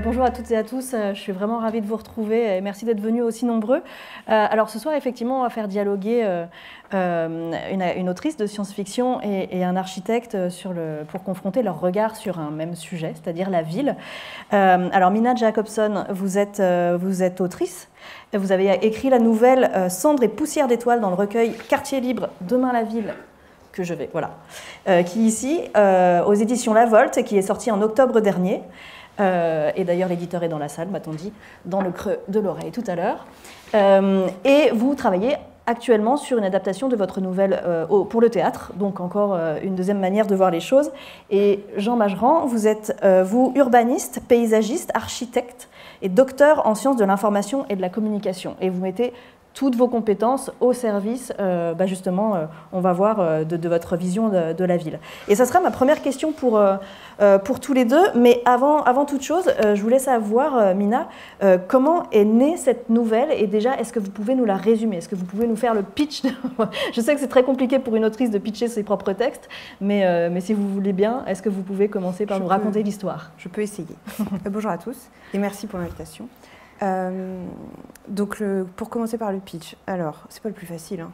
Bonjour à toutes et à tous, je suis vraiment ravie de vous retrouver et merci d'être venus aussi nombreux. Alors ce soir, effectivement, on va faire dialoguer une autrice de science-fiction et un architecte pour confronter leurs regards sur un même sujet, c'est-à-dire la ville. Alors Mina Jacobson, vous êtes autrice. Vous avez écrit la nouvelle Cendres et poussière d'étoiles dans le recueil Quartier libre, demain la ville, que je vais, voilà, qui est ici, aux éditions La Volte, et qui est sorti en octobre dernier. Et d'ailleurs, l'éditeur est dans la salle, m'a-t-on dit, dans le creux de l'oreille tout à l'heure. Et vous travaillez actuellement sur une adaptation de votre nouvelle pour le théâtre, donc encore une deuxième manière de voir les choses. Et Jean Mageran, vous êtes, vous, urbaniste, paysagiste, architecte et docteur en sciences de l'information et de la communication. Et vous mettez toutes vos compétences au service, justement, on va voir, de votre vision de la ville. Et ça sera ma première question pour tous les deux. Mais avant toute chose, je voulais savoir, Mina, comment est née cette nouvelle? Et déjà, est-ce que vous pouvez nous la résumer? Est-ce que vous pouvez nous faire le pitch? Je sais que c'est très compliqué pour une autrice de pitcher ses propres textes, mais si vous voulez bien, est-ce que vous pouvez commencer par nous raconter l'histoire? Je peux essayer. Bonjour à tous et merci pour l'invitation. Donc, pour commencer par le pitch, alors, c'est pas le plus facile, hein.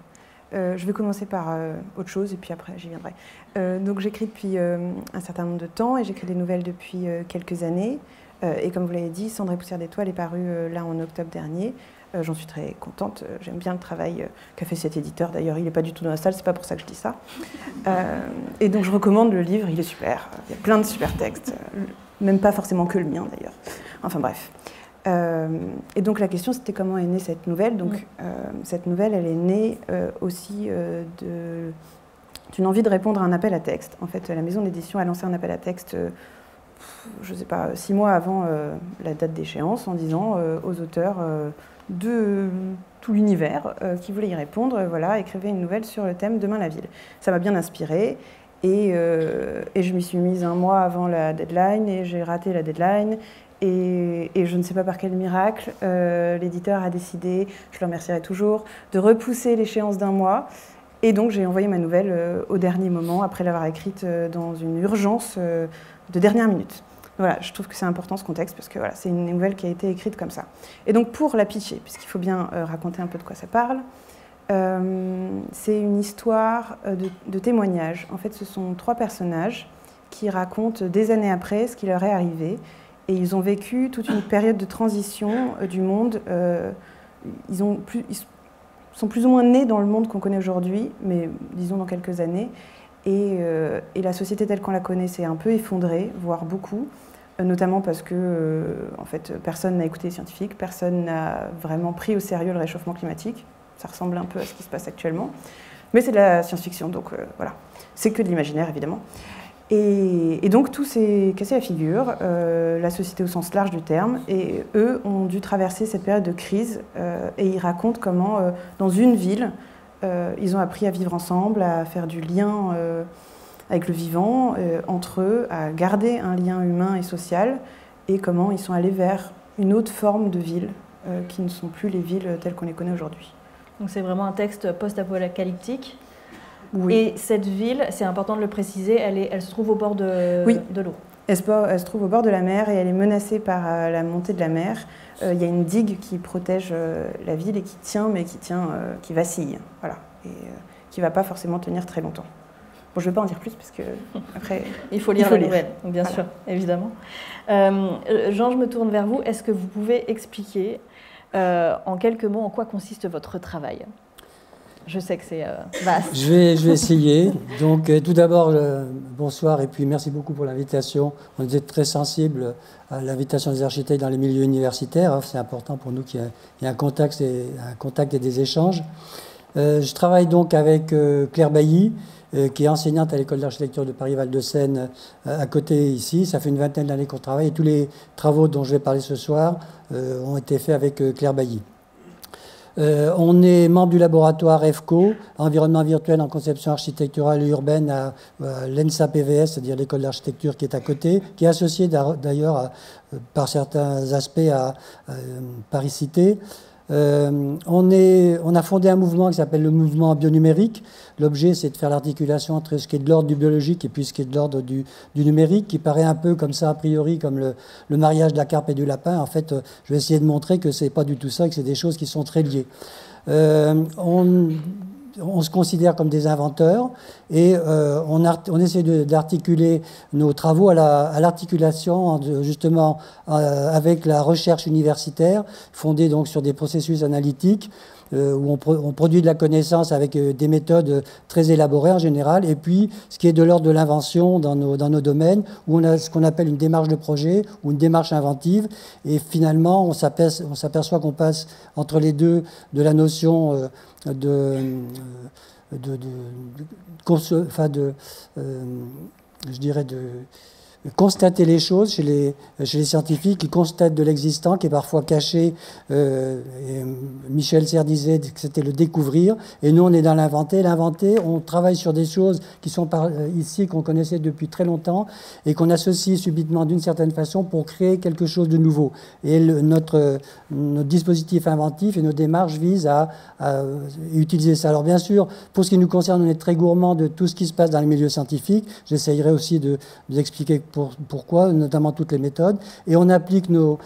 Je vais commencer par autre chose et puis après j'y viendrai. Donc j'écris depuis un certain nombre de temps et j'écris des nouvelles depuis quelques années. Et comme vous l'avez dit, Cendres et poussière d'étoiles est paru là en octobre dernier. J'en suis très contente, j'aime bien le travail qu'a fait cet éditeur. D'ailleurs, il n'est pas du tout dans la salle, c'est pas pour ça que je dis ça. Et donc je recommande le livre, il est super. Il y a plein de super textes, même pas forcément que le mien d'ailleurs. Enfin bref. Et donc la question c'était comment est née cette nouvelle. Donc cette nouvelle elle est née aussi d'une envie de répondre à un appel à texte. En fait la maison d'édition a lancé un appel à texte, je ne sais pas, 6 mois avant la date d'échéance en disant aux auteurs de tout l'univers qui voulaient y répondre, voilà, écrivez une nouvelle sur le thème Demain la ville. Ça m'a bien inspirée. Et je m'y suis mise un mois avant la deadline et j'ai raté la deadline. Et je ne sais pas par quel miracle, l'éditeur a décidé, je le remercierai toujours, de repousser l'échéance d'un mois. Et donc j'ai envoyé ma nouvelle au dernier moment, après l'avoir écrite dans une urgence de dernière minute. Voilà, je trouve que c'est important ce contexte, parce que voilà, c'est une nouvelle qui a été écrite comme ça. Et donc pour la pitcher, puisqu'il faut bien raconter un peu de quoi ça parle, c'est une histoire de témoignage. En fait, ce sont 3 personnages qui racontent des années après ce qui leur est arrivé. Et ils ont vécu toute une période de transition du monde. Ils sont plus ou moins nés dans le monde qu'on connaît aujourd'hui, mais disons dans quelques années. Et la société telle qu'on la connaît s'est un peu effondrée, voire beaucoup, notamment parce que en fait, personne n'a écouté les scientifiques, personne n'a vraiment pris au sérieux le réchauffement climatique. Ça ressemble un peu à ce qui se passe actuellement. Mais c'est de la science-fiction, donc voilà. C'est que de l'imaginaire, évidemment. Et donc tout s'est cassé la figure, la société au sens large du terme, et eux ont dû traverser cette période de crise, et ils racontent comment, dans une ville, ils ont appris à vivre ensemble, à faire du lien avec le vivant, entre eux, à garder un lien humain et social, et comment ils sont allés vers une autre forme de ville, qui ne sont plus les villes telles qu'on les connaît aujourd'hui. Donc c'est vraiment un texte post-apocalyptique. Oui. Et cette ville, c'est important de le préciser, elle se trouve au bord de l'eau. Elle se trouve au bord de la mer et elle est menacée par la montée de la mer. Il y a une digue qui protège la ville et qui tient, mais qui vacille, voilà, et qui ne va pas forcément tenir très longtemps. Bon, je ne vais pas en dire plus parce que après il faut lire la nouvelle, bien sûr, évidemment. Jean, je me tourne vers vous. Est-ce que vous pouvez expliquer en quelques mots en quoi consiste votre travail ? Je sais que c'est vaste. Je vais essayer. Donc, tout d'abord, bonsoir et puis merci beaucoup pour l'invitation. On était très sensibles à l'invitation des architectes dans les milieux universitaires. C'est important pour nous qu'il y ait un contact et des échanges. Je travaille donc avec Claire Bailly, qui est enseignante à l'école d'architecture de Paris-Val-de-Seine, à côté ici. Ça fait une vingtaine d'années qu'on travaille et tous les travaux dont je vais parler ce soir ont été faits avec Claire Bailly. On est membre du laboratoire EFCO, Environnement virtuel en conception architecturale et urbaine à l'ENSA PVS, c'est-à-dire l'école d'architecture qui est à côté, qui est associée d'ailleurs par certains aspects à Paris Cité. On a fondé un mouvement qui s'appelle le mouvement bionumérique. L'objet, c'est de faire l'articulation entre ce qui est de l'ordre du biologique et puis ce qui est de l'ordre du numérique, qui paraît un peu comme ça, a priori, comme le mariage de la carpe et du lapin. En fait, je vais essayer de montrer que ce n'est pas du tout ça, que c'est des choses qui sont très liées. On se considère comme des inventeurs et on essaie d'articuler nos travaux à l'articulation justement avec la recherche universitaire fondée donc sur des processus analytiques où on produit de la connaissance avec des méthodes très élaborées en général, et puis ce qui est de l'ordre de l'invention dans nos domaines, où on a ce qu'on appelle une démarche de projet ou une démarche inventive, et finalement on s'aperçoit qu'on passe entre les deux de la notion constater les choses chez les scientifiques qui constatent de l'existant, qui est parfois caché. Michel Serres disait que c'était le découvrir, et nous on est dans l'inventer. L'inventer, on travaille sur des choses qui sont ici, qu'on connaissait depuis très longtemps, et qu'on associe subitement d'une certaine façon pour créer quelque chose de nouveau. Et notre dispositif inventif et nos démarches visent à utiliser ça. Alors bien sûr, pour ce qui nous concerne, on est très gourmand de tout ce qui se passe dans les milieux scientifiques. J'essayerai aussi de vous expliquer pourquoi, notamment toutes les méthodes, et on applique nos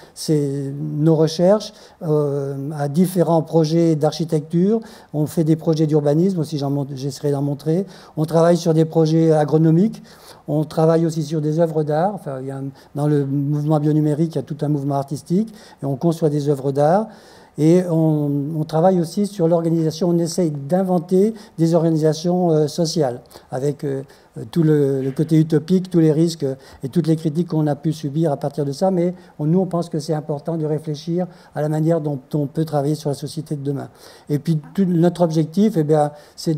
recherches à différents projets d'architecture. On fait des projets d'urbanisme aussi, j'essaierai d'en montrer. On travaille sur des projets agronomiques, on travaille aussi sur des œuvres d'art. Enfin, dans le mouvement bionumérique, il y a tout un mouvement artistique, et on conçoit des œuvres d'art. Et on travaille aussi sur l'organisation, on essaye d'inventer des organisations sociales, avec tout le côté utopique, tous les risques et toutes les critiques qu'on a pu subir à partir de ça, mais nous on pense que c'est important de réfléchir à la manière dont on peut travailler sur la société de demain. Et puis notre objectif, c'est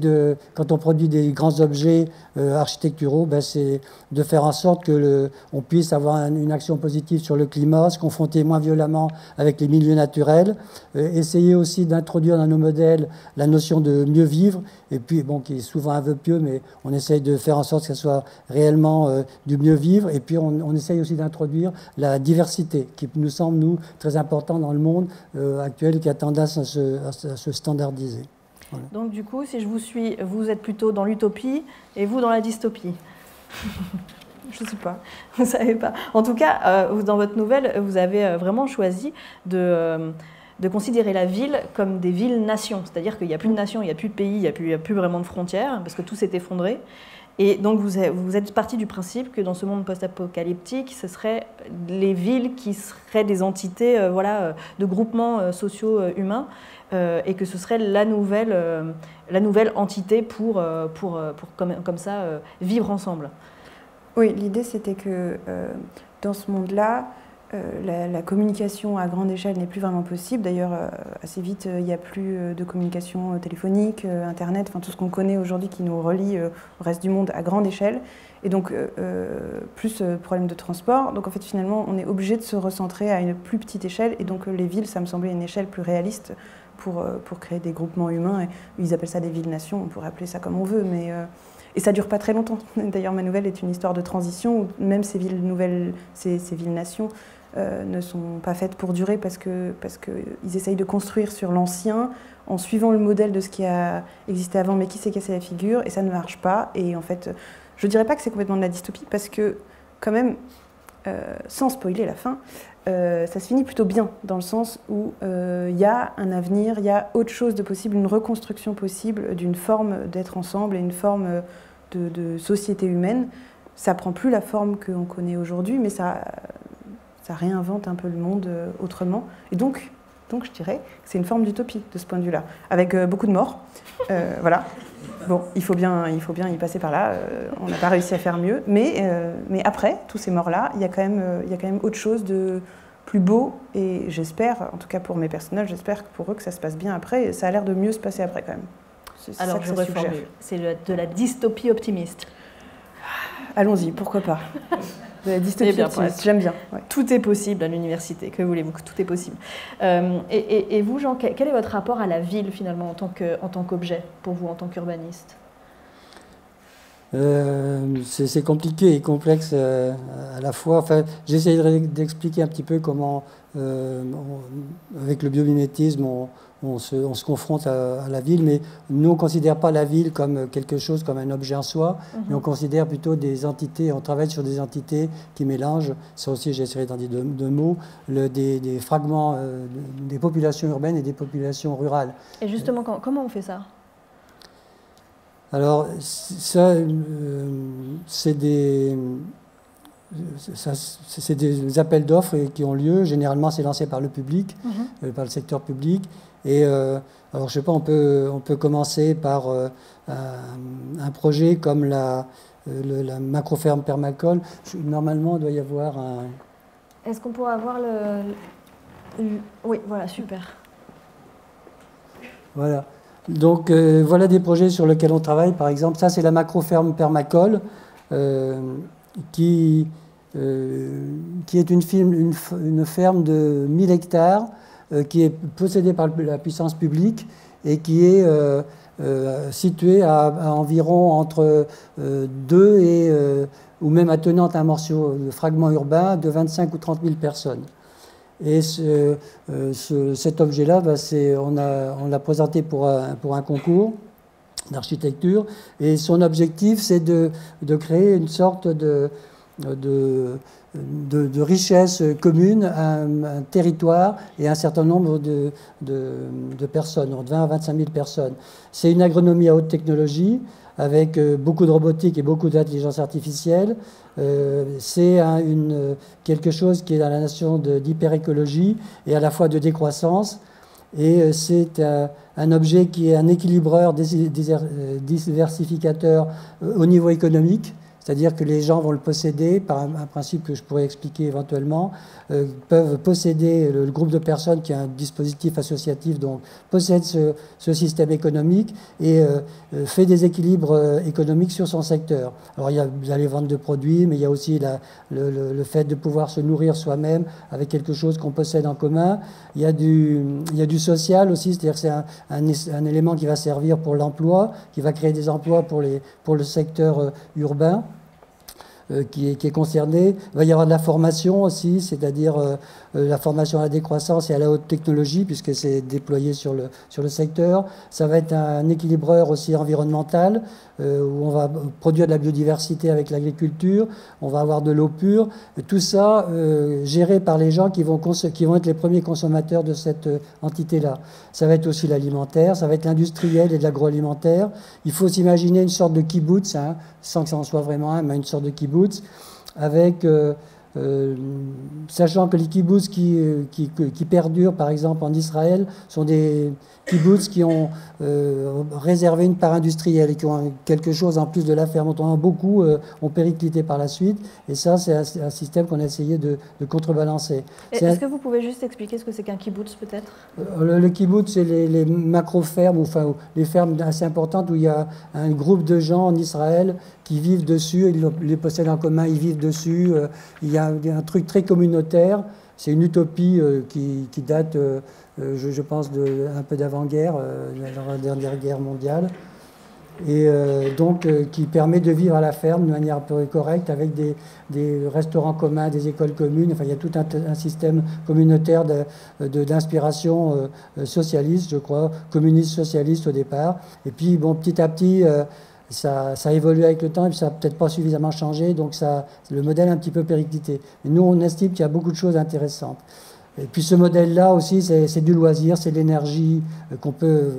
quand on produit des grands objets architecturaux, c'est de faire en sorte que on puisse avoir une action positive sur le climat, se confronter moins violemment avec les milieux naturels, essayer aussi d'introduire dans nos modèles la notion de mieux vivre, et puis qui est souvent un vœu pieux, mais on essaye de faire en sorte que ce soit réellement du mieux vivre, et puis on essaye aussi d'introduire la diversité, qui nous semble, nous, très important dans le monde actuel, qui a tendance à se standardiser. Voilà. Donc du coup, si je vous suis, vous êtes plutôt dans l'utopie, et vous dans la dystopie. Je ne sais pas. Vous ne savez pas. En tout cas, dans votre nouvelle, vous avez vraiment choisi de considérer la ville comme des villes-nations. C'est-à-dire qu'il n'y a plus de nation, il n'y a plus de pays, il n'y a plus vraiment de frontières, parce que tout s'est effondré. Et donc vous êtes parti du principe que dans ce monde post-apocalyptique, ce seraient les villes qui seraient des entités de groupements sociaux humains, et que ce serait la nouvelle entité pour comme ça vivre ensemble. Oui, l'idée c'était que dans ce monde-là, la communication à grande échelle n'est plus vraiment possible. D'ailleurs, assez vite, il n'y a plus de communication téléphonique, Internet, enfin tout ce qu'on connaît aujourd'hui qui nous relie au reste du monde à grande échelle. Et donc, plus problème de transport. Donc, en fait, finalement, on est obligé de se recentrer à une plus petite échelle. Et donc, les villes, ça me semblait une échelle plus réaliste pour créer des groupements humains. Et ils appellent ça des villes-nations, on pourrait appeler ça comme on veut, mais... Et ça ne dure pas très longtemps. D'ailleurs, ma nouvelle est une histoire de transition où même ces villes nouvelles, ces villes-nations ne sont pas faites pour durer parce qu'ils essayent de construire sur l'ancien en suivant le modèle de ce qui a existé avant, mais qui s'est cassé la figure, et ça ne marche pas. Et en fait, je ne dirais pas que c'est complètement de la dystopie parce que, quand même, sans spoiler la fin, ça se finit plutôt bien, dans le sens où il y a un avenir, il y a autre chose de possible, une reconstruction possible d'une forme d'être ensemble et une forme de société humaine. Ça ne prend plus la forme qu'on connaît aujourd'hui, mais ça réinvente un peu le monde autrement. Et donc je dirais que c'est une forme d'utopie de ce point de vue-là, avec beaucoup de morts. Voilà. Bon, il faut bien y passer par là. On n'a pas réussi à faire mieux, mais après tous ces morts-là, il y a quand même autre chose de plus beau. Et j'espère, en tout cas pour mes personnages, j'espère que pour eux que ça se passe bien après. Et ça a l'air de mieux se passer après quand même. Alors je reformule. C'est de la dystopie optimiste. Allons-y, pourquoi pas. De la dystopie optimiste, j'aime bien. Ouais. Tout est possible à l'université, que voulez-vous, tout est possible. Et vous, Jean, quel est votre rapport à la ville, finalement, en tant qu'objet, pour vous, en tant qu'urbaniste ? C'est compliqué et complexe à la fois. Enfin, j'essaie d'expliquer un petit peu comment, avec le biomimétisme, on se confronte à la ville, mais nous, on ne considère pas la ville comme quelque chose, comme un objet en soi, mais on considère plutôt des entités, on travaille sur des entités qui mélangent, ça aussi j'essaierai d'en dire deux mots, des fragments des populations urbaines et des populations rurales. Et justement, comment on fait ça? Alors, ça, c'est des appels d'offres qui ont lieu. Généralement, c'est lancé par le public, par le secteur public. Et alors, je sais pas, on peut commencer par un projet comme la macro-ferme permacole. Normalement, il doit y avoir un... Est-ce qu'on pourrait avoir Oui, voilà, super. Voilà. Donc, voilà des projets sur lesquels on travaille. Par exemple, ça, c'est la macro-ferme permacole, qui est une ferme de 1000 hectares qui est possédée par la puissance publique et qui est située à environ entre 2 et, ou même attenante à un morceau de fragment urbain de 25 ou 30 000 personnes. Et cet objet-là, on l'a présenté pour un concours d'architecture. Et son objectif, c'est de créer une sorte de richesse commune, un territoire et un certain nombre de personnes, entre 20 à 25 000 personnes. C'est une agronomie à haute technologie, avec beaucoup de robotique et beaucoup d'intelligence artificielle. C'est quelque chose qui est dans la notion d'hyperécologie et à la fois de décroissance. Et c'est un objet qui est un équilibreur, diversificateur au niveau économique. C'est-à-dire que les gens vont le posséder par un principe que je pourrais expliquer éventuellement, peuvent posséder, le groupe de personnes qui a un dispositif associatif, donc possède ce système économique et fait des équilibres économiques sur son secteur. Alors il y a les ventes de produits, mais il y a aussi le fait de pouvoir se nourrir soi-même avec quelque chose qu'on possède en commun. Il y a du social aussi, c'est-à-dire que c'est un élément qui va servir pour l'emploi, qui va créer des emplois pour le secteur urbain. Qui est concerné. Il va y avoir de la formation aussi, c'est-à-dire la formation à la décroissance et à la haute technologie, puisque c'est déployé sur le secteur. Ça va être un équilibreur aussi environnemental, où on va produire de la biodiversité avec l'agriculture, on va avoir de l'eau pure, tout ça géré par les gens qui vont être les premiers consommateurs de cette entité-là. Ça va être aussi l'alimentaire, ça va être l'industriel et de l'agroalimentaire. Il faut s'imaginer une sorte de kibbutz, sans que ça en soit vraiment un, mais une sorte de kibbutz, avec... sachant que les kibbutz qui perdurent, par exemple en Israël, sont des kibbutz qui ont réservé une part industrielle et qui ont quelque chose en plus de la ferme. Beaucoup ont périclité par la suite, et ça, c'est un système qu'on a essayé de contrebalancer. Est-ce que vous pouvez juste expliquer ce que c'est qu'un kibbutz, peut-être? Le kibbutz, c'est les macro-fermes, enfin les fermes assez importantes où il y a un groupe de gens en Israël qui vivent dessus, ils les possèdent en commun, ils vivent dessus. Il y a un truc très communautaire. C'est une utopie qui date, je pense, un peu d'avant-guerre, dans la dernière guerre mondiale. Et donc qui permet de vivre à la ferme de manière un peu correcte, avec des restaurants communs, des écoles communes. Enfin, il y a tout un système communautaire d'inspiration socialiste, je crois, communiste socialiste au départ. Et puis, bon, petit à petit... Ça a évolué avec le temps et puis ça n'a peut-être pas suffisamment changé, donc le modèle a un petit peu périclité. Mais nous, on estime qu'il y a beaucoup de choses intéressantes. Et puis ce modèle-là aussi, c'est du loisir, c'est de l'énergie qu'on peut...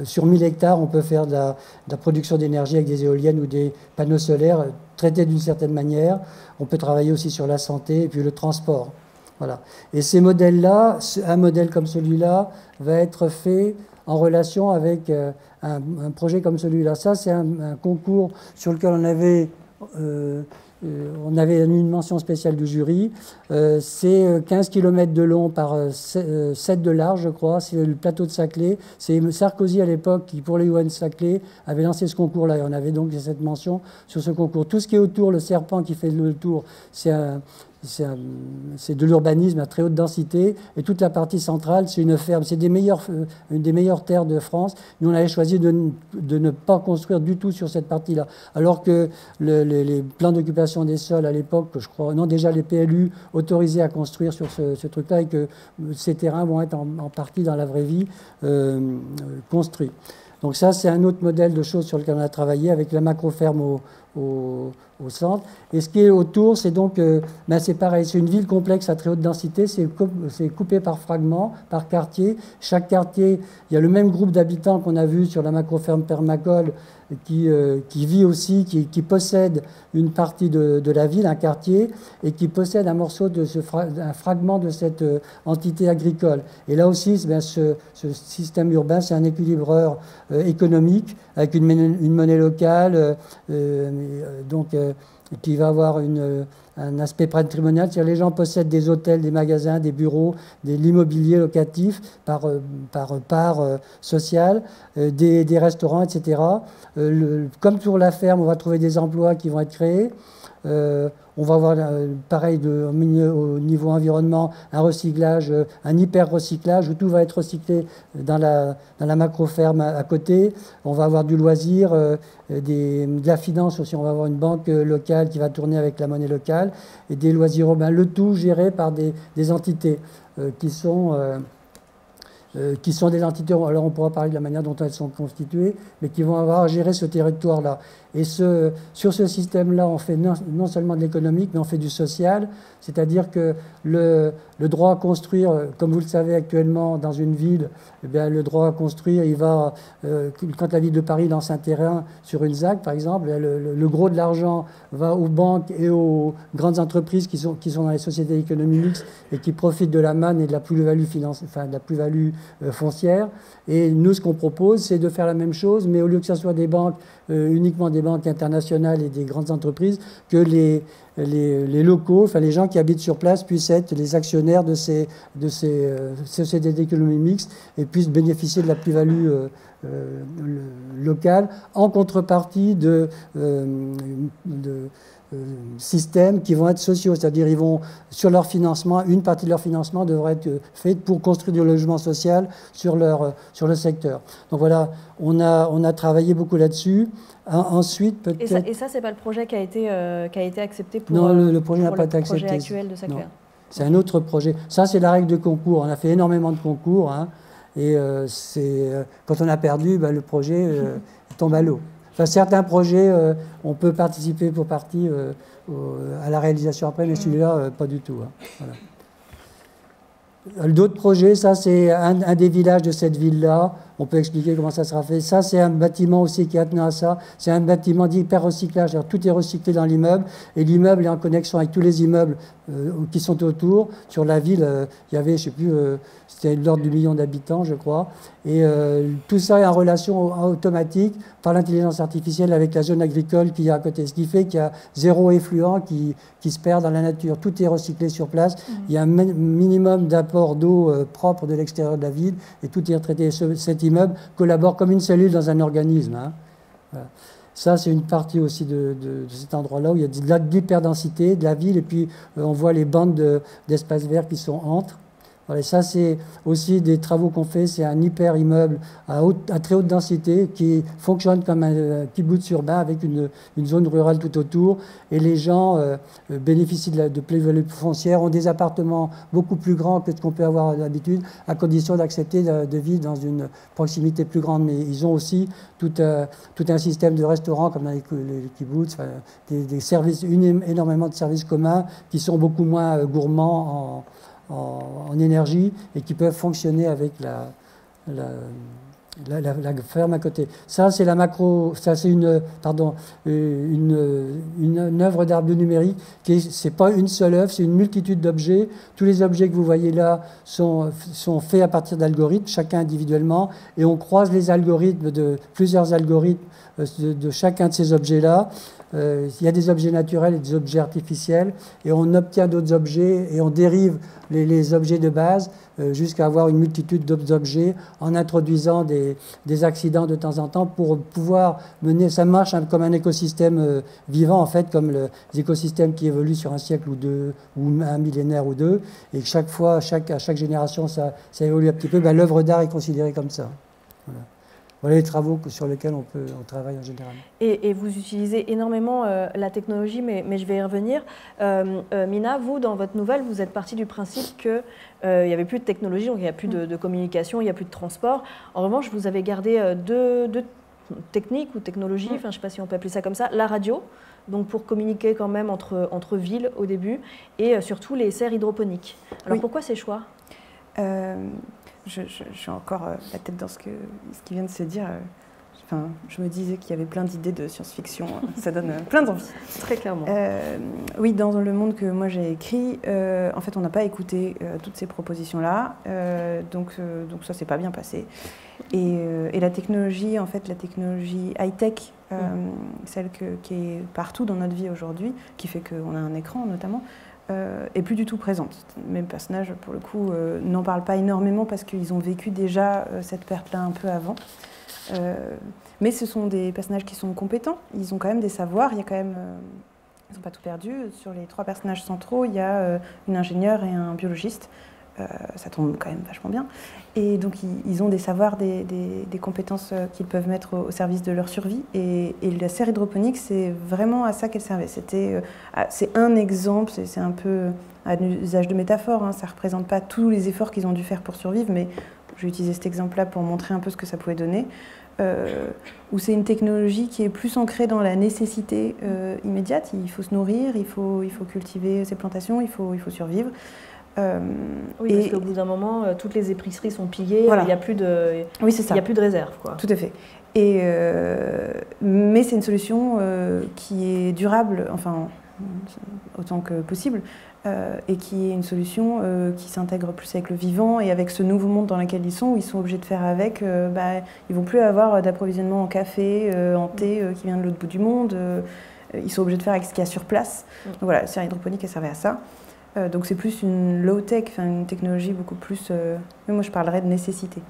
Sur 1000 hectares, on peut faire de la production d'énergie avec des éoliennes ou des panneaux solaires traités d'une certaine manière. On peut travailler aussi sur la santé et puis le transport. Voilà. Et ces modèles-là, un modèle comme celui-là, va être fait en relation avec un projet comme celui-là. Ça, c'est un concours sur lequel on avait une mention spéciale du jury. C'est 15 km de long par 7 de large, je crois. C'est le plateau de Saclay. C'est Sarkozy, à l'époque, qui, pour les UN Saclay, avait lancé ce concours-là. Et on avait donc cette mention sur ce concours. Tout ce qui est autour, le serpent qui fait le tour, c'est c'est de l'urbanisme à très haute densité, et toute la partie centrale, c'est une ferme. C'est une des meilleures terres de France. Nous, on avait choisi de ne pas construire du tout sur cette partie-là. Alors que les plans d'occupation des sols à l'époque, je crois, non, déjà les PLU autorisaient à construire sur ce truc-là, et que ces terrains vont être en partie dans la vraie vie construits. Donc ça, c'est un autre modèle de choses sur lequel on a travaillé, avec la macro-ferme au centre. Et ce qui est autour, c'est donc, c'est pareil, c'est une ville complexe à très haute densité, c'est coupé par fragments, par quartier. Chaque quartier, il y a le même groupe d'habitants qu'on a vu sur la macro-ferme Permacole, qui vit aussi, qui possède une partie de la ville, un quartier, et qui possède un morceau un fragment de cette entité agricole. Et là aussi, ce système urbain, c'est un équilibreur économique, avec une monnaie locale, qui va avoir un aspect patrimonial. C'est-à-dire les gens possèdent des hôtels, des magasins, des bureaux, de l'immobilier locatif par part sociale, des restaurants, etc. Comme sur la ferme, on va trouver des emplois qui vont être créés. On va avoir, pareil, au niveau environnement, un recyclage, un hyper-recyclage où tout va être recyclé dans la macro-ferme à côté. On va avoir du loisir, de la finance aussi. On va avoir une banque locale qui va tourner avec la monnaie locale et des loisirs urbains. Le tout géré par des entités qui sont des entités, alors on pourra parler de la manière dont elles sont constituées, mais qui vont avoir à gérer ce territoire-là. Et sur ce système-là, on fait non seulement de l'économique, mais on fait du social, c'est-à-dire que le droit à construire, comme vous le savez actuellement dans une ville, eh bien, le droit à construire, il va, quand la ville de Paris lance un terrain sur une ZAC, par exemple, le gros de l'argent va aux banques et aux grandes entreprises qui sont dans les sociétés d'économie mixte et qui profitent de la manne et de la plus-value foncière. Et nous, ce qu'on propose, c'est de faire la même chose, mais au lieu que ce soit des banques, uniquement des banques internationales et des grandes entreprises, que les locaux, enfin les gens qui habitent sur place puissent être les actionnaires de ces sociétés d'économie mixte et puissent bénéficier de la plus-value locale en contrepartie de systèmes qui vont être sociaux, c'est-à-dire ils vont, sur leur financement, une partie de leur financement devrait être faite pour construire du logement social sur le secteur. Donc voilà, on a travaillé beaucoup là-dessus. Ensuite, peut-être... Et ça c'est pas le projet qui a été accepté pour, non, le projet n'a pas été accepté. Le projet actuel de Saclay. C'est un autre projet. Ça, c'est la règle de concours. On a fait énormément de concours, hein, et quand on a perdu, le projet tombe à l'eau. Enfin, certains projets, on peut participer pour partie à la réalisation après, mais celui-là, pas du tout. Hein. Voilà. D'autres projets, ça c'est un des villages de cette ville-là. On peut expliquer comment ça sera fait. Ça, c'est un bâtiment aussi qui est attenant à ça. C'est un bâtiment d'hyper-recyclage. Tout est recyclé dans l'immeuble. Et l'immeuble est en connexion avec tous les immeubles qui sont autour. Sur la ville, il y avait, je ne sais plus, c'était de l'ordre du million d'habitants, je crois. Et tout ça est en relation automatique par l'intelligence artificielle avec la zone agricole qu'il y a à côté. Ce qui fait qu'il y a zéro effluent qui se perd dans la nature. Tout est recyclé sur place. Il y a un minimum d'apport d'eau propre de l'extérieur de la ville et tout est retraité. Cet immeuble collabore comme une cellule dans un organisme. Hein. Voilà. Ça, c'est une partie aussi de cet endroit-là où il y a de l'hyperdensité de la ville et puis on voit les bandes d'espaces verts qui sont entre. Voilà, ça, c'est aussi des travaux qu'on fait. C'est un hyper immeuble à très haute densité qui fonctionne comme un kibbutz urbain avec une zone rurale tout autour. Et les gens bénéficient de plus-value foncière, ont des appartements beaucoup plus grands que ce qu'on peut avoir d'habitude, à condition d'accepter de vivre dans une proximité plus grande. Mais ils ont aussi tout un système de restaurants comme dans les kibbutz, des services, énormément de services communs qui sont beaucoup moins gourmands en énergie et qui peuvent fonctionner avec la ferme à côté. Ça, c'est la macro, ça c'est une œuvre d'art numérique c'est pas une seule œuvre, c'est une multitude d'objets. Tous les objets que vous voyez là sont faits à partir d'algorithmes, chacun individuellement, et on croise les algorithmes plusieurs algorithmes de chacun de ces objets-là. Il y a des objets naturels et des objets artificiels, et on obtient d'autres objets et on dérive les objets de base jusqu'à avoir une multitude d'autres objets en introduisant des des accidents de temps en temps pour pouvoir mener, ça marche comme un écosystème vivant en fait, comme les écosystèmes qui évoluent sur un siècle ou deux, ou un millénaire ou deux, et que chaque fois, à chaque génération, ça évolue un petit peu. L'œuvre d'art est considérée comme ça. Voilà les travaux sur lesquels on travaille en général. Et vous utilisez énormément la technologie, mais je vais y revenir. Mina, vous, dans votre nouvelle, vous êtes partie du principe qu'il n'y avait plus de technologie, donc il n'y a plus de communication, il n'y a plus de transport. En revanche, vous avez gardé deux techniques ou technologies, enfin, je ne sais pas si on peut appeler ça comme ça, la radio, donc pour communiquer quand même entre villes au début, et surtout les serres hydroponiques. Alors pourquoi ces choix ? Je suis encore la tête dans ce qui vient de se dire. Je me disais qu'il y avait plein d'idées de science-fiction. Ça donne plein d'envie. Très clairement. Oui, dans le monde que moi j'ai écrit, en fait, on n'a pas écouté toutes ces propositions-là. Donc ça s'est pas bien passé. Et la technologie, en fait, la technologie high-tech, celle qui est partout dans notre vie aujourd'hui, qui fait qu'on a un écran notamment, est plus du tout présente. Mes personnages, pour le coup, n'en parlent pas énormément parce qu'ils ont vécu déjà cette perte-là un peu avant. Mais ce sont des personnages qui sont compétents, ils ont quand même des savoirs, il y a quand même... ils n'ont pas tout perdu. Sur les 3 personnages centraux, il y a une ingénieure et un biologiste. Ça tombe quand même vachement bien. Et donc, ils ont des savoirs, des compétences qu'ils peuvent mettre au service de leur survie. Et la serre hydroponique, c'est vraiment à ça qu'elle servait. C'est un exemple, c'est un peu un usage de métaphore. Hein, ça ne représente pas tous les efforts qu'ils ont dû faire pour survivre, mais j'ai utilisé cet exemple-là pour montrer un peu ce que ça pouvait donner. Où c'est une technologie qui est plus ancrée dans la nécessité immédiate. Il faut se nourrir, il faut cultiver ses plantations, il faut survivre. Oui, parce qu'au bout d'un moment, toutes les épiceries sont pillées, voilà. Il n'y a plus de, oui, c'est ça. Il y a plus de réserve, quoi. Tout à fait. Mais c'est une solution qui est durable, enfin, autant que possible, et qui est une solution qui s'intègre plus avec le vivant et avec ce nouveau monde dans lequel ils sont, où ils sont obligés de faire avec. Ils ne vont plus avoir d'approvisionnement en café, en thé qui vient de l'autre bout du monde. Ils sont obligés de faire avec ce qu'il y a sur place. Donc voilà, la serre hydroponique, elle servait à ça. Donc c'est plus une low-tech, une technologie beaucoup plus... mais moi, je parlerais de nécessité.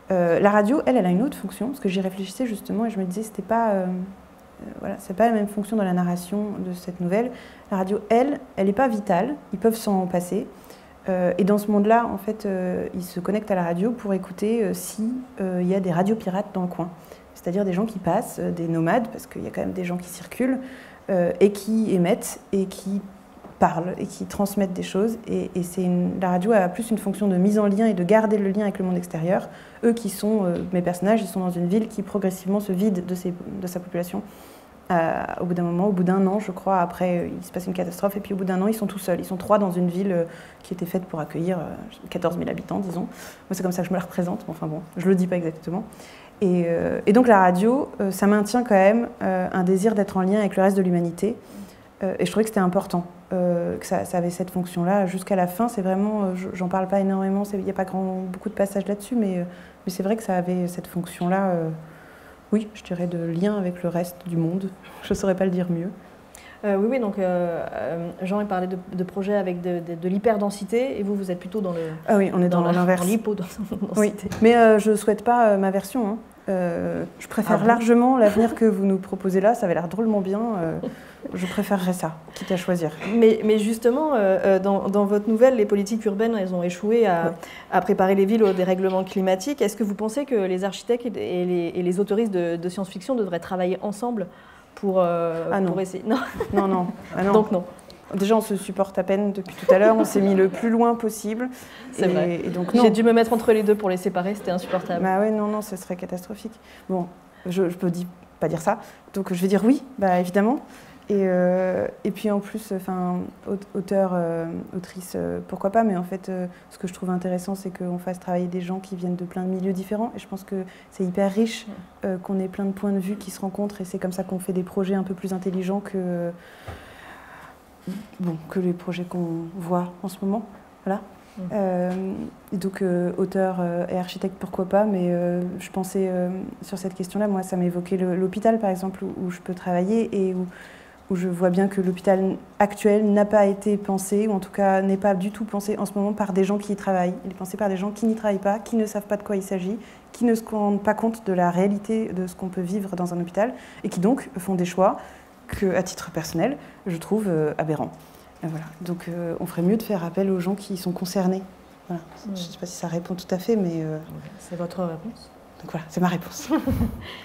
La radio, elle a une autre fonction, parce que j'y réfléchissais justement et je me disais c'était pas... c'est pas la même fonction dans la narration de cette nouvelle. La radio, elle n'est pas vitale, ils peuvent s'en passer. Et dans ce monde-là, en fait, ils se connectent à la radio pour écouter s'il y a des radios pirates dans le coin. C'est-à-dire des gens qui passent, des nomades, parce qu'il y a quand même des gens qui circulent, et qui émettent, et qui parlent, et qui transmettent des choses. Et la radio a plus une fonction de mise en lien et de garder le lien avec le monde extérieur. Eux qui sont, mes personnages, ils sont dans une ville qui progressivement se vide de sa population. Au bout d'un moment, au bout d'1 an, je crois, après, il se passe une catastrophe, et puis au bout d'1 an, ils sont tout seuls. Ils sont 3 dans une ville qui était faite pour accueillir 14 000 habitants, disons. Moi, c'est comme ça que je me la représente, mais enfin bon, je le dis pas exactement. Et donc la radio, ça maintient quand même un désir d'être en lien avec le reste de l'humanité. Et je trouvais que c'était important, que ça avait cette fonction-là jusqu'à la fin. C'est vraiment, j'en parle pas énormément, il n'y a pas beaucoup de passages là-dessus, mais c'est vrai que ça avait cette fonction-là, oui, je dirais de lien avec le reste du monde. Je ne saurais pas le dire mieux. Oui, donc Jean parlait de projets avec de l'hyperdensité, et vous êtes plutôt dans le... Ah oui, on est dans l'inverse. Dans l'hypodensité. Oui, mais je ne souhaite pas ma version. Hein. Je préfère largement l'avenir que vous nous proposez là, ça avait l'air drôlement bien. Je préférerais ça, quitte à choisir. Mais justement, dans votre nouvelle, les politiques urbaines, elles ont échoué à préparer les villes au dérèglement climatique. Est-ce que vous pensez que les architectes et les autoristes de science-fiction devraient travailler ensemble pour essayer... Non. Non. Ah non. Donc non. Déjà, on se supporte à peine depuis tout à l'heure, on s'est mis le plus loin possible. C'est vrai. Et donc, j'ai dû me mettre entre les deux pour les séparer, c'était insupportable. Bah oui, non, ce serait catastrophique. Bon, je peux pas dire ça, donc je vais dire oui, bah évidemment. Et puis en plus, auteur, autrice, pourquoi pas, mais en fait, ce que je trouve intéressant, c'est qu'on fasse travailler des gens qui viennent de plein de milieux différents, et je pense que c'est hyper riche qu'on ait plein de points de vue qui se rencontrent, et c'est comme ça qu'on fait des projets un peu plus intelligents que les projets qu'on voit en ce moment. Voilà. Et donc, auteur et architecte, pourquoi pas, mais je pensais sur cette question-là, moi, ça m'évoquait l'hôpital, par exemple, où je peux travailler et où où je vois bien que l'hôpital actuel n'a pas été pensé, ou en tout cas n'est pas du tout pensé en ce moment par des gens qui y travaillent. Il est pensé par des gens qui n'y travaillent pas, qui ne savent pas de quoi il s'agit, qui ne se rendent pas compte de la réalité de ce qu'on peut vivre dans un hôpital, et qui donc font des choix que, à titre personnel, je trouve aberrants. Voilà. Donc on ferait mieux de faire appel aux gens qui sont concernés. Voilà. Je ne sais pas si ça répond tout à fait, mais... C'est votre réponse. Donc voilà, c'est ma réponse.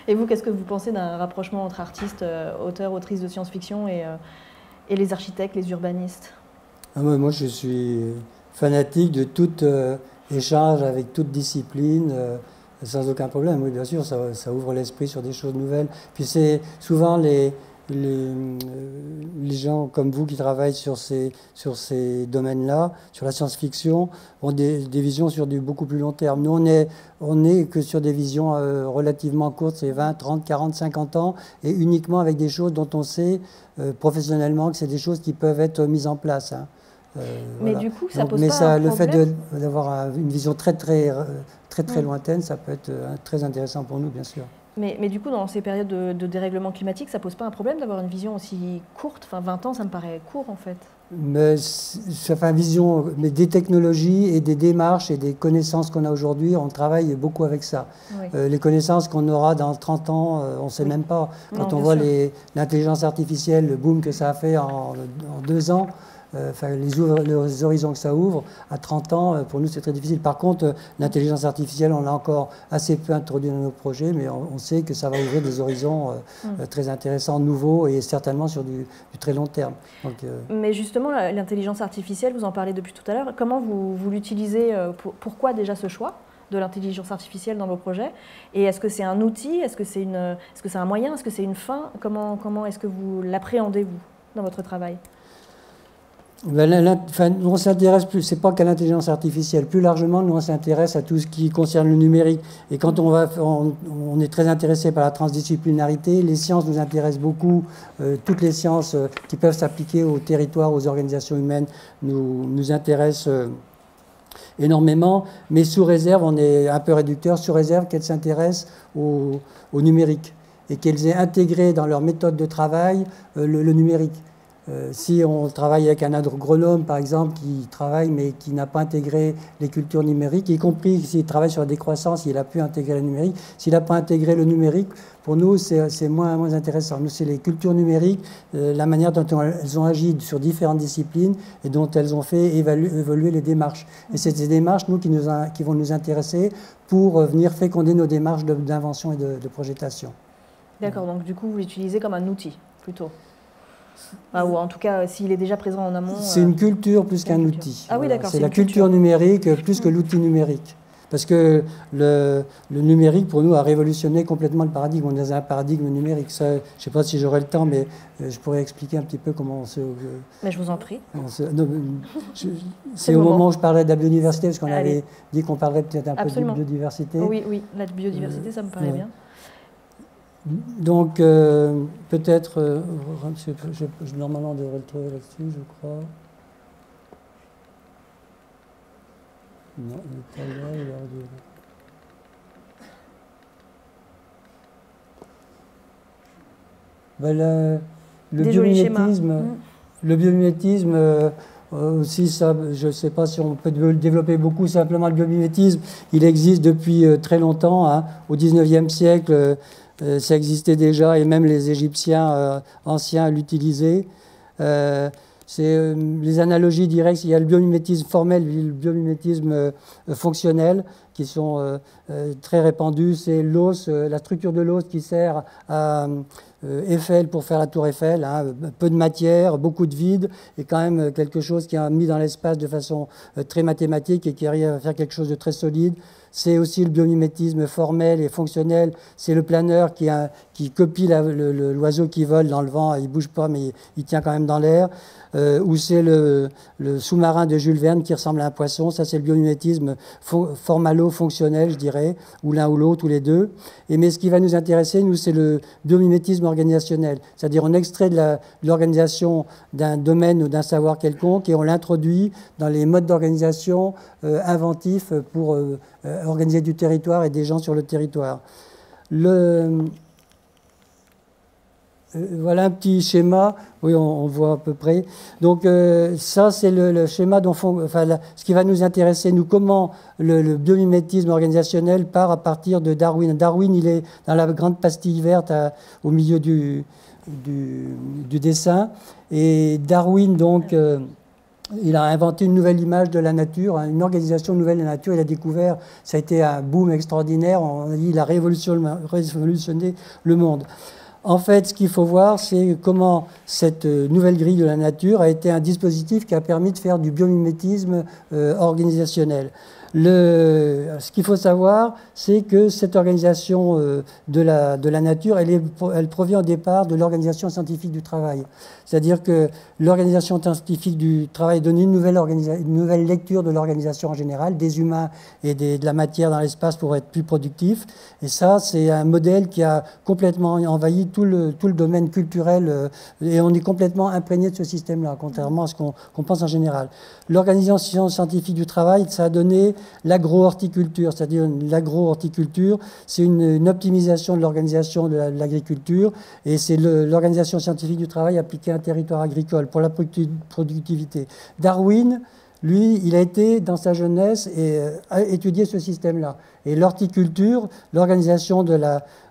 Et vous, qu'est-ce que vous pensez d'un rapprochement entre artistes, auteurs, autrices de science-fiction et les architectes, les urbanistes? Moi, je suis fanatique de tout échange avec toute discipline, sans aucun problème. Oui, bien sûr, ça ouvre l'esprit sur des choses nouvelles. Puis c'est souvent les gens comme vous qui travaillent sur ces domaines-là, sur la science-fiction, ont des visions sur du beaucoup plus long terme. Nous, on est que sur des visions relativement courtes, c'est 20, 30, 40, 50 ans, et uniquement avec des choses dont on sait professionnellement que c'est des choses qui peuvent être mises en place. Hein. Mais voilà. du coup, ça Donc, pose mais pas ça, un le fait problème d'avoir une vision très lointaine, ça peut être très intéressant pour nous, bien sûr. Mais du coup, dans ces périodes de dérèglement climatique, ça pose pas un problème d'avoir une vision aussi courte? Enfin, 20 ans, ça me paraît court, en fait. Mais ça fait une vision, mais des technologies et des démarches et des connaissances qu'on a aujourd'hui, on travaille beaucoup avec ça. Oui. Les connaissances qu'on aura dans 30 ans, on ne sait même pas. Quand Non, on voit sûr. l'intelligence artificielle, le boom que ça a fait en 2 ans, les horizons que ça ouvre, à 30 ans, pour nous, c'est très difficile. Par contre, l'intelligence artificielle, on l'a encore assez peu introduit dans nos projets, mais on sait que ça va ouvrir des horizons très intéressants, nouveaux, et certainement sur du très long terme. Donc, mais justement, l'intelligence artificielle, vous en parlez depuis tout à l'heure, comment vous l'utilisez? Pourquoi déjà ce choix de l'intelligence artificielle dans vos projets? Et est-ce que c'est un outil? Est-ce que c'est un moyen? Est-ce que c'est une fin? Comment est-ce que vous l'appréhendez, vous, dans votre travail? On s'intéresse plus, c'est pas qu'à l'intelligence artificielle, plus largement, nous on s'intéresse à tout ce qui concerne le numérique. Et quand on est très intéressé par la transdisciplinarité, les sciences nous intéressent beaucoup, toutes les sciences qui peuvent s'appliquer au territoire, aux organisations humaines, nous intéressent énormément, mais sous réserve, on est un peu réducteur, sous réserve qu'elles s'intéressent au numérique et qu'elles aient intégré dans leur méthode de travail le numérique. Si on travaille avec un agronome, par exemple, qui travaille mais qui n'a pas intégré les cultures numériques, y compris s'il travaille sur la décroissance, il a pu intégrer le numérique. S'il n'a pas intégré le numérique, pour nous, c'est moins intéressant. Nous, c'est les cultures numériques, la manière dont elles ont agi sur différentes disciplines et dont elles ont fait évoluer les démarches. Et c'est ces démarches, nous, qui vont nous intéresser pour venir féconder nos démarches d'invention et de projetation. D'accord, donc du coup, vous l'utilisez comme un outil, plutôt. Ou en tout cas, s'il est déjà présent en amont. C'est une culture plus qu'un outil. Ah oui, d'accord. C'est la culture numérique plus que l'outil numérique. Parce que le numérique, pour nous, a révolutionné complètement le paradigme. On est dans un paradigme numérique. Ça, je ne sais pas si j'aurai le temps, mais je pourrais expliquer un petit peu comment on se... Mais je vous en prie. C'est au moment où je parlais de la biodiversité, parce qu'on avait dit qu'on parlerait peut-être un peu de biodiversité. Oui, la biodiversité, ça me paraît bien. Donc, peut-être, normalement, on devrait le trouver là-dessus, je crois. Non, il n'est pas là, il a dû... Le biomimétisme aussi, ça, je ne sais pas si on peut le développer beaucoup. Simplement, le biomimétisme, il existe depuis très longtemps. Hein. Au XIXe siècle, ça existait déjà, et même les Égyptiens anciens l'utilisaient. Les analogies directes, il y a le biomimétisme formel et le biomimétisme fonctionnel qui sont très répandus. C'est l'os, la structure de l'os qui sert à Eiffel pour faire la tour Eiffel. Hein, peu de matière, beaucoup de vide, et quand même quelque chose qui est mis dans l'espace de façon très mathématique et qui arrive à faire quelque chose de très solide. C'est aussi le biomimétisme formel et fonctionnel. C'est le planeur qui copie l'oiseau qui vole dans le vent. Il ne bouge pas, mais il tient quand même dans l'air. Ou c'est le sous-marin de Jules Verne qui ressemble à un poisson. Ça, c'est le biomimétisme formalo-fonctionnel, je dirais, ou l'un ou l'autre, ou les deux. Mais ce qui va nous intéresser, nous, c'est le biomimétisme organisationnel. C'est-à-dire, on extrait de l'organisation d'un domaine ou d'un savoir quelconque et on l'introduit dans les modes d'organisation inventifs pour organiser du territoire et des gens sur le territoire. Voilà un petit schéma, oui, on voit à peu près. Donc ça, c'est le schéma ce qui va nous intéresser, nous, comment le biomimétisme organisationnel part à partir de Darwin. Darwin, il est dans la grande pastille verte au milieu du dessin. Et Darwin, donc, il a inventé une nouvelle image de la nature, une organisation nouvelle de la nature. Il a découvert, ça a été un boom extraordinaire, il a révolutionné le monde. En fait, ce qu'il faut voir, c'est comment cette nouvelle grille de la nature a été un dispositif qui a permis de faire du biomimétisme organisationnel. Ce qu'il faut savoir, c'est que cette organisation de la nature, elle provient au départ de l'organisation scientifique du travail. C'est-à-dire que l'organisation scientifique du travail donne une nouvelle lecture de l'organisation en général, des humains et de la matière dans l'espace pour être plus productifs. Et ça, c'est un modèle qui a complètement envahi tout le domaine culturel et on est complètement imprégné de ce système-là, contrairement à ce qu'on pense en général. L'organisation scientifique du travail, ça a donné l'agro-horticulture, c'est-à-dire l'agro-horticulture, c'est une optimisation de l'organisation de l'agriculture et c'est l'organisation scientifique du travail appliquée à un territoire agricole pour la productivité. Darwin, lui, il a été, dans sa jeunesse, a étudié ce système-là. Et l'horticulture, l'organisation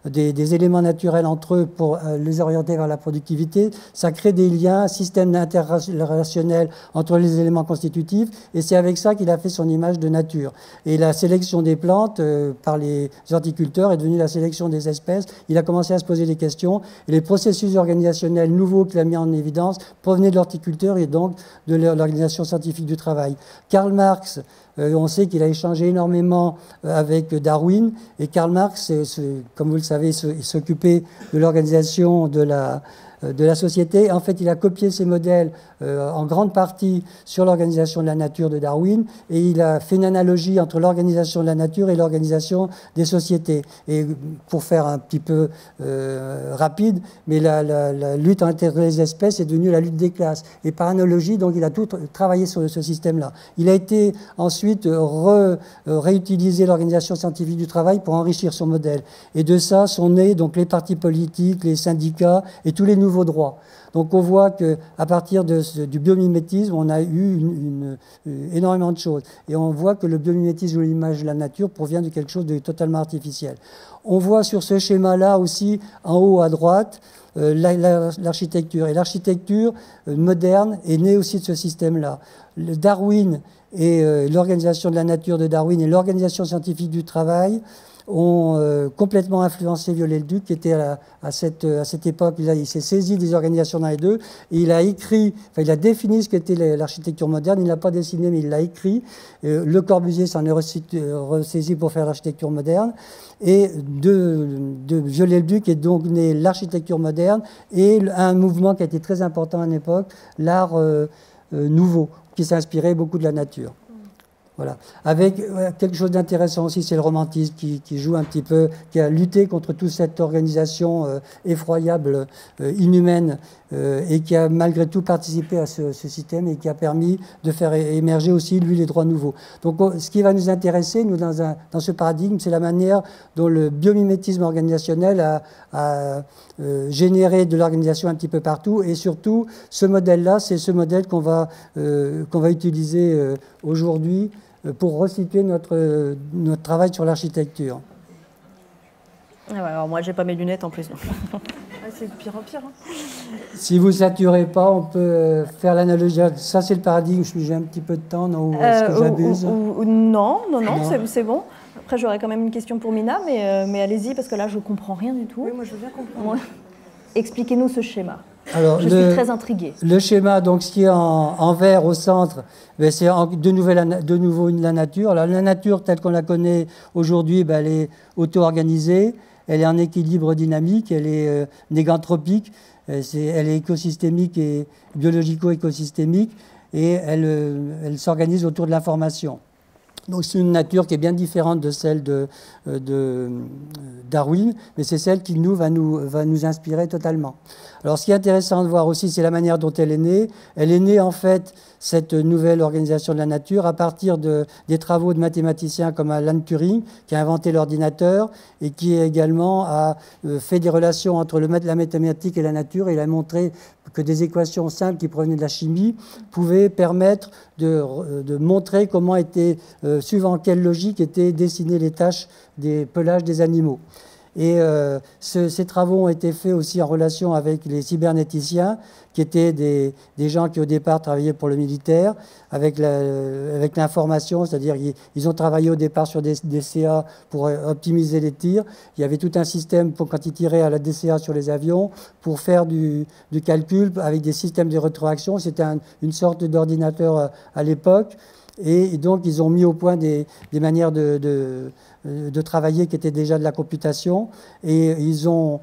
des éléments naturels entre eux pour les orienter vers la productivité, ça crée des liens, un système interrelationnel entre les éléments constitutifs, et c'est avec ça qu'il a fait son image de nature. Et la sélection des plantes par les horticulteurs est devenue la sélection des espèces. Il a commencé à se poser des questions, et les processus organisationnels nouveaux qu'il a mis en évidence provenaient de l'horticulteur et donc de l'organisation scientifique du travail. Karl Marx, on sait qu'il a échangé énormément avec Darwin, et Karl Marx, comme vous le savez, il s'occupait de l'organisation de la société. En fait, il a copié ces modèles en grande partie sur l'organisation de la nature de Darwin, et il a fait une analogie entre l'organisation de la nature et l'organisation des sociétés. Et pour faire un petit peu rapide, mais la lutte entre les espèces est devenue la lutte des classes. Et par analogie, donc, il a tout travaillé sur ce système-là. Il a été ensuite réutilisé l'organisation scientifique du travail pour enrichir son modèle. Et de ça sont nés donc les partis politiques, les syndicats et tous les nouveaux droits. Donc on voit qu'à partir du biomimétisme, on a eu énormément de choses. Et on voit que le biomimétisme ou l'image de la nature provient de quelque chose de totalement artificiel. On voit sur ce schéma-là aussi, en haut à droite, l'architecture. Et l'architecture moderne est née aussi de ce système-là. Darwin et l'organisation de la nature de Darwin et l'organisation scientifique du travail ont complètement influencé Viollet-le-Duc, qui était à cette époque, il s'est saisi des organisations dans les deux, et il a défini ce qu'était l'architecture moderne, il ne l'a pas dessiné, mais il l'a écrit. Le Corbusier s'en est ressaisi pour faire l'architecture moderne, et de Viollet-le-Duc est donc né l'architecture moderne, et un mouvement qui a été très important à l'époque, l'art nouveau, qui s'inspirait beaucoup de la nature. Voilà. Avec quelque chose d'intéressant aussi, c'est le romantisme qui joue un petit peu, qui a lutté contre toute cette organisation effroyable, inhumaine, et qui a malgré tout participé à ce système et qui a permis de faire émerger aussi, lui, les droits nouveaux. Donc ce qui va nous intéresser, nous, dans ce paradigme, c'est la manière dont le biomimétisme organisationnel a généré de l'organisation un petit peu partout, et surtout, ce modèle-là, c'est ce modèle qu'on va utiliser aujourd'hui pour resituer notre travail sur l'architecture. Alors moi, j'ai pas mes lunettes en plus. C'est de pire en pire. Hein. Si vous ne saturez pas, on peut faire l'analogie. Ça, c'est le paradigme. J'ai un petit peu de temps, non? Est-ce que j'abuse? Non, c'est bon. Après, j'aurais quand même une question pour Mina, mais allez-y, parce que là, je ne comprends rien du tout. Oui, moi, je veux bien comprendre. Expliquez-nous ce schéma. Alors, je suis très intriguée. Le schéma, donc, ce qui est en vert au centre, c'est de nouveau la nature. Alors, la nature, telle qu'on la connaît aujourd'hui, elle est auto-organisée, elle est en équilibre dynamique, elle est négantropique, elle est écosystémique et biologico-écosystémique, et elle s'organise autour de l'information. Donc c'est une nature qui est bien différente de celle de Darwin, mais c'est celle qui va nous inspirer totalement. Alors ce qui est intéressant de voir aussi, c'est la manière dont elle est née. Elle est née en fait, cette nouvelle organisation de la nature, à partir des travaux de mathématiciens comme Alan Turing, qui a inventé l'ordinateur et qui également a fait des relations entre la mathématique et la nature. Et il a montré que des équations simples qui provenaient de la chimie pouvaient permettre de montrer comment étaient, suivant quelle logique étaient dessinées les tâches des pelages des animaux. Et ces travaux ont été faits aussi en relation avec les cybernéticiens, qui étaient des gens qui au départ travaillaient pour le militaire, avec l'information, c'est-à-dire ils ont travaillé au départ sur des DCA pour optimiser les tirs. Il y avait tout un système pour, quand ils tiraient à la DCA sur les avions, pour faire du calcul avec des systèmes de rétroaction. C'était une sorte d'ordinateur à l'époque. Et donc, ils ont mis au point des manières de travailler qui étaient déjà de la computation. Et ils ont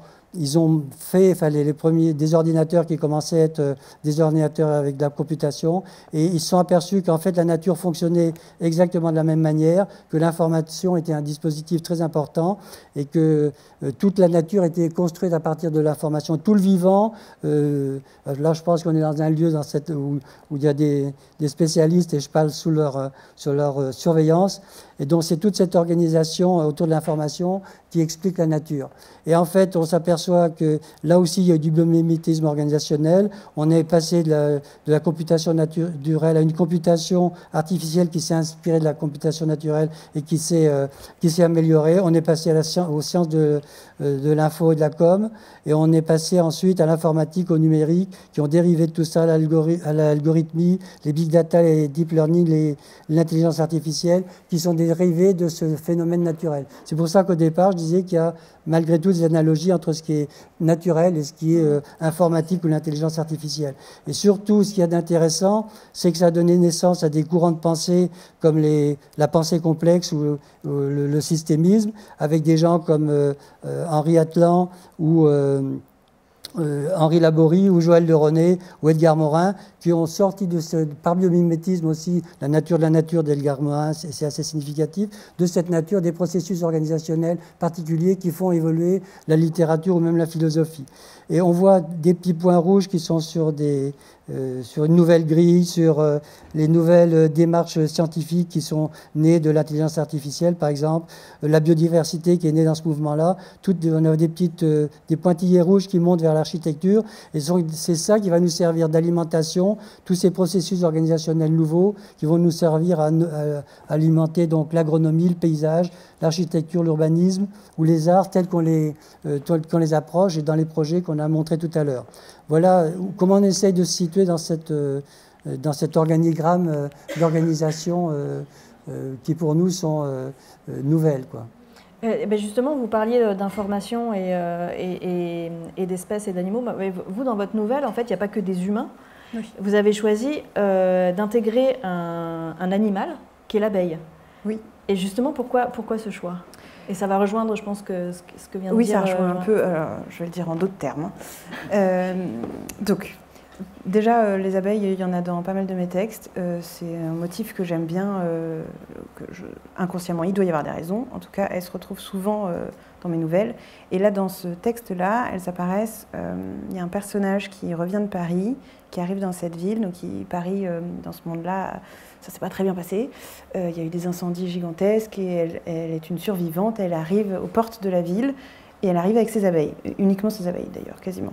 fait les premiers des ordinateurs qui commençaient à être des ordinateurs avec de la computation. Et ils se sont aperçus qu'en fait, la nature fonctionnait exactement de la même manière, que l'information était un dispositif très important et que toute la nature était construite à partir de l'information. Tout le vivant, là je pense qu'on est dans un lieu où il y a des spécialistes et je parle sous leur surveillance. Et donc c'est toute cette organisation autour de l'information qui explique la nature. Et en fait, on s'aperçoit que là aussi, il y a eu du biomimétisme organisationnel. On est passé de la computation naturelle à une computation artificielle qui s'est inspirée de la computation naturelle et qui s'est améliorée. On est passé aux sciences de l'info et de la com. Et on est passé ensuite à l'informatique, au numérique, qui ont dérivé de tout ça, à l'algorithmie, les big data, les deep learning, l'intelligence artificielle, qui sont dérivés de ce phénomène naturel. C'est pour ça qu'au départ, je disais qu'il y a malgré tout des analogies entre ce qui est naturel et ce qui est informatique ou l'intelligence artificielle. Et surtout, ce qu'il y a d'intéressant, c'est que ça a donné naissance à des courants de pensée comme la pensée complexe ou le systémisme, avec des gens comme Henri Atlan ou Henri Laborie ou Joël de René ou Edgar Morin, qui ont sorti par biomimétisme aussi, la nature de la nature d'Edgar Morin, c'est assez significatif, de cette nature des processus organisationnels particuliers qui font évoluer la littérature ou même la philosophie. Et on voit des petits points rouges qui sont sur une nouvelle grille, sur les nouvelles démarches scientifiques qui sont nées de l'intelligence artificielle, par exemple, la biodiversité qui est née dans ce mouvement-là. On a des pointillés rouges qui montent vers l'architecture, et c'est ça qui va nous servir d'alimentation, tous ces processus organisationnels nouveaux qui vont nous servir à alimenter donc l'agronomie, le paysage, l'architecture, l'urbanisme ou les arts tels qu'on les approche et dans les projets qu'on a montrés tout à l'heure. Voilà comment on essaye de se situer dans cet organigramme d'organisation qui pour nous sont nouvelles, quoi. Justement, vous parliez d'information et d'espèces et d'animaux. Vous, dans votre nouvelle, en fait, il n'y a pas que des humains. Oui. Vous avez choisi d'intégrer un animal qui est l'abeille. Oui. Et justement, pourquoi ce choix? Et ça va rejoindre, je pense, ce que vient de dire... Oui, ça rejoint un peu, je vais le dire en d'autres termes. Donc, déjà, les abeilles, il y en a dans pas mal de mes textes. C'est un motif que j'aime bien, inconsciemment, il doit y avoir des raisons. En tout cas, elles se retrouvent souvent dans mes nouvelles. Et là, dans ce texte-là, elles apparaissent... il y a un personnage qui revient de Paris, qui arrive dans cette ville. Donc, Paris, dans ce monde-là... Ça ne s'est pas très bien passé. Il y a eu des incendies gigantesques et elle est une survivante. Elle arrive aux portes de la ville et elle arrive avec ses abeilles, uniquement ses abeilles d'ailleurs, quasiment.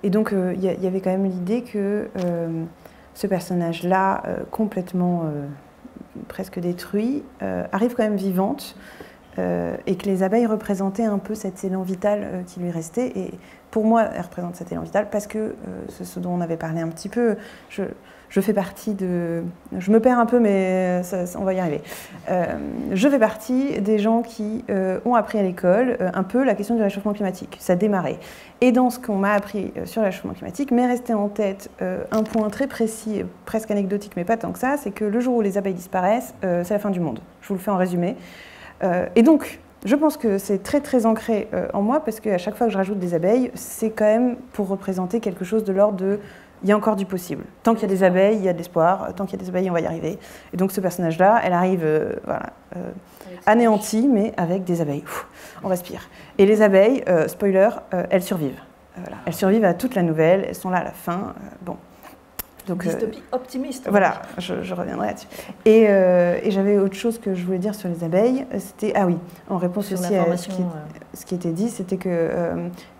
Et donc il y avait quand même l'idée que ce personnage-là, complètement presque détruit, arrive quand même vivante et que les abeilles représentaient un peu cet élan vital qui lui restait. Et pour moi, elles représentent cet élan vital parce que c'est ce dont on avait parlé un petit peu. Je fais partie de... Je me perds un peu, mais on va y arriver. Je fais partie des gens qui ont appris à l'école un peu la question du réchauffement climatique. Ça démarrait. Et dans ce qu'on m'a appris sur le réchauffement climatique, m'est resté en tête un point très précis, presque anecdotique, mais pas tant que ça, c'est que le jour où les abeilles disparaissent, c'est la fin du monde. Je vous le fais en résumé. Et donc, je pense que c'est très très ancré en moi, parce qu'à chaque fois que je rajoute des abeilles, c'est quand même pour représenter quelque chose de l'ordre de il y a encore du possible. Tant qu'il y a des abeilles, il y a de l'espoir. Tant qu'il y a des abeilles, on va y arriver. Et donc ce personnage-là, elle arrive anéantie, mais avec des abeilles. On respire. Et les abeilles, spoiler, elles survivent. Voilà. Elles survivent à toute la nouvelle, elles sont là à la fin. Bon. Donc, dystopie optimiste. Voilà, je reviendrai là-dessus. Et j'avais autre chose que je voulais dire sur les abeilles. C'était, ah oui, en réponse sur aussi à ce qui était dit, c'était que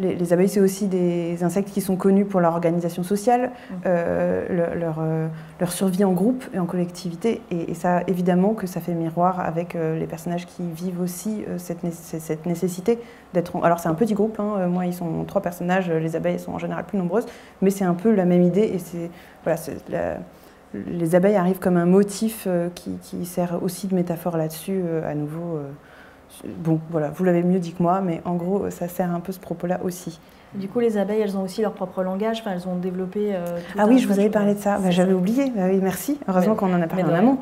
les abeilles, c'est aussi des insectes qui sont connus pour leur organisation sociale, leur survie en groupe et en collectivité. Et ça, évidemment, que ça fait miroir avec les personnages qui vivent aussi cette nécessité d'être... Alors, c'est un petit groupe, hein. Moi, ils sont 3 personnages, les abeilles sont en général plus nombreuses, mais c'est un peu la même idée et c'est... Voilà, les abeilles arrivent comme un motif qui sert aussi de métaphore là-dessus, à nouveau. Bon, voilà, vous l'avez mieux dit que moi, mais en gros, ça sert un peu ce propos-là aussi. Du coup, les abeilles, elles ont aussi leur propre langage, enfin, elles ont développé... Ah oui, je vous avais parlé de ça, j'avais oublié, oui, merci, heureusement qu'on en a parlé en amont.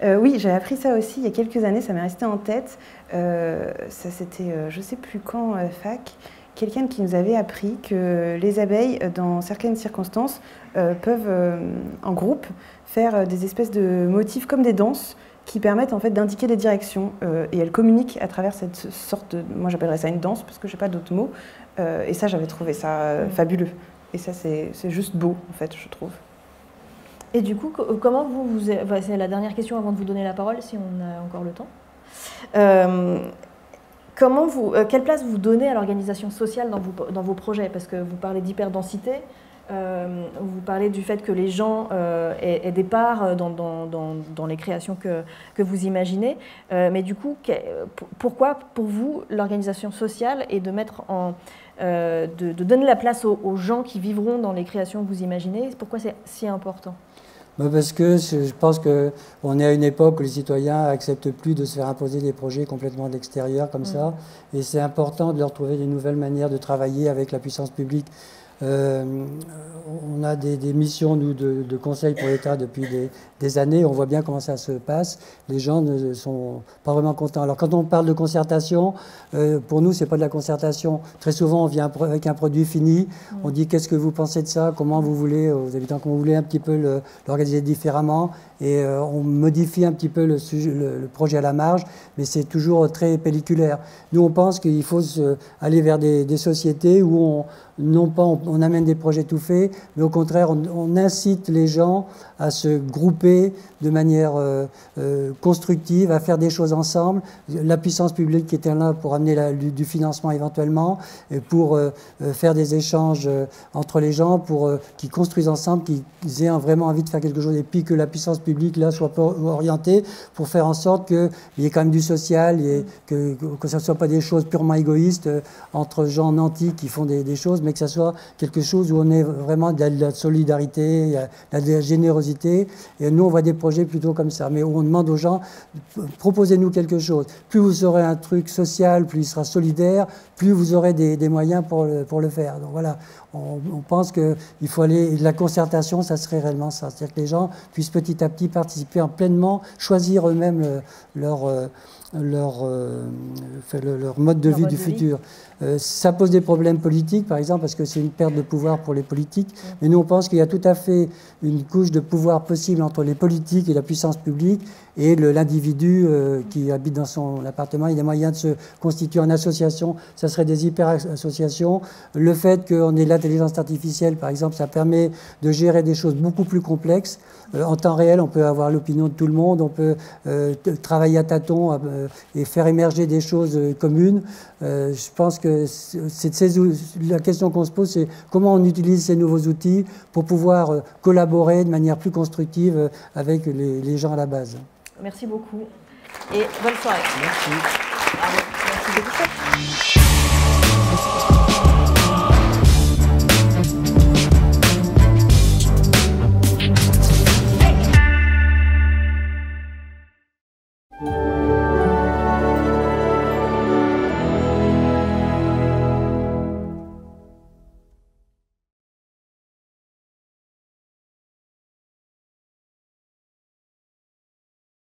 Oui, j'ai appris ça aussi il y a quelques années, ça m'est resté en tête. Ça, c'était, je ne sais plus quand, fac. Quelqu'un qui nous avait appris que les abeilles, dans certaines circonstances, peuvent, en groupe, faire des espèces de motifs comme des danses qui permettent en fait d'indiquer des directions. Et elles communiquent à travers cette sorte de... Moi, j'appellerais ça une danse, parce que je n'ai pas d'autres mots. Et ça, j'avais trouvé ça fabuleux. Et ça, c'est juste beau, en fait, je trouve. Et du coup, comment c'est la dernière question avant de vous donner la parole, si on a encore le temps. Quelle place vous donnez à l'organisation sociale dans vos projets? Parce que vous parlez d'hyperdensité, vous parlez du fait que les gens aient des parts dans les créations que vous imaginez. Mais du coup, pourquoi, pour vous, l'organisation sociale est de mettre de donner la place aux gens qui vivront dans les créations que vous imaginez? Pourquoi c'est si important? Parce que je pense qu'on est à une époque où les citoyens n'acceptent plus de se faire imposer des projets complètement de l'extérieur comme ça. Et c'est important de leur trouver des nouvelles manières de travailler avec la puissance publique. On a des missions, nous, de conseil pour l'État depuis des années. On voit bien comment ça se passe. Les gens ne sont pas vraiment contents. Alors, quand on parle de concertation, pour nous, ce n'est pas de la concertation. Très souvent, on vient avec un produit fini. On dit qu'est-ce que vous pensez de ça, comment vous voulez, aux habitants, comment vous voulez un petit peu l'organiser différemment. Et on modifie un petit peu le projet à la marge, mais c'est toujours très pelliculaire. Nous, on pense qu'il faut aller vers des sociétés où on amène des projets tout faits, mais au contraire, on incite les gens à se grouper de manière constructive, à faire des choses ensemble. La puissance publique qui était là pour amener du financement éventuellement, et pour faire des échanges entre les gens, pour qu'ils construisent ensemble, qu'ils aient vraiment envie de faire quelque chose, et puis que la puissance publique là soit orientée pour faire en sorte qu'il y ait quand même du social, et que ce ne soit pas des choses purement égoïstes entre gens nantis qui font des choses, mais que ce soit quelque chose où on est vraiment de la solidarité, de la générosité. Et nous, on voit des projets plutôt comme ça, mais où on demande aux gens, proposez-nous quelque chose. Plus vous aurez un truc social, plus il sera solidaire, plus vous aurez des moyens pour le faire. Donc voilà, on pense qu'il faut aller... La concertation, ça serait réellement ça. C'est-à-dire que les gens puissent petit à petit participer pleinement, choisir eux-mêmes leur mode de vie du futur. Ça pose des problèmes politiques, par exemple, parce que c'est une perte de pouvoir pour les politiques. Mais nous, on pense qu'il y a tout à fait une couche de pouvoir possible entre les politiques et la puissance publique et l'individu qui habite dans son appartement. Il y a moyen de se constituer en association. Ça serait des hyper-associations. Le fait qu'on ait l'intelligence artificielle, par exemple, ça permet de gérer des choses beaucoup plus complexes. En temps réel, on peut avoir l'opinion de tout le monde, on peut travailler à tâtons et faire émerger des choses communes. Je pense que la question qu'on se pose, c'est comment on utilise ces nouveaux outils pour pouvoir collaborer de manière plus constructive avec les gens à la base. Merci beaucoup et bonne soirée. Merci. Merci beaucoup.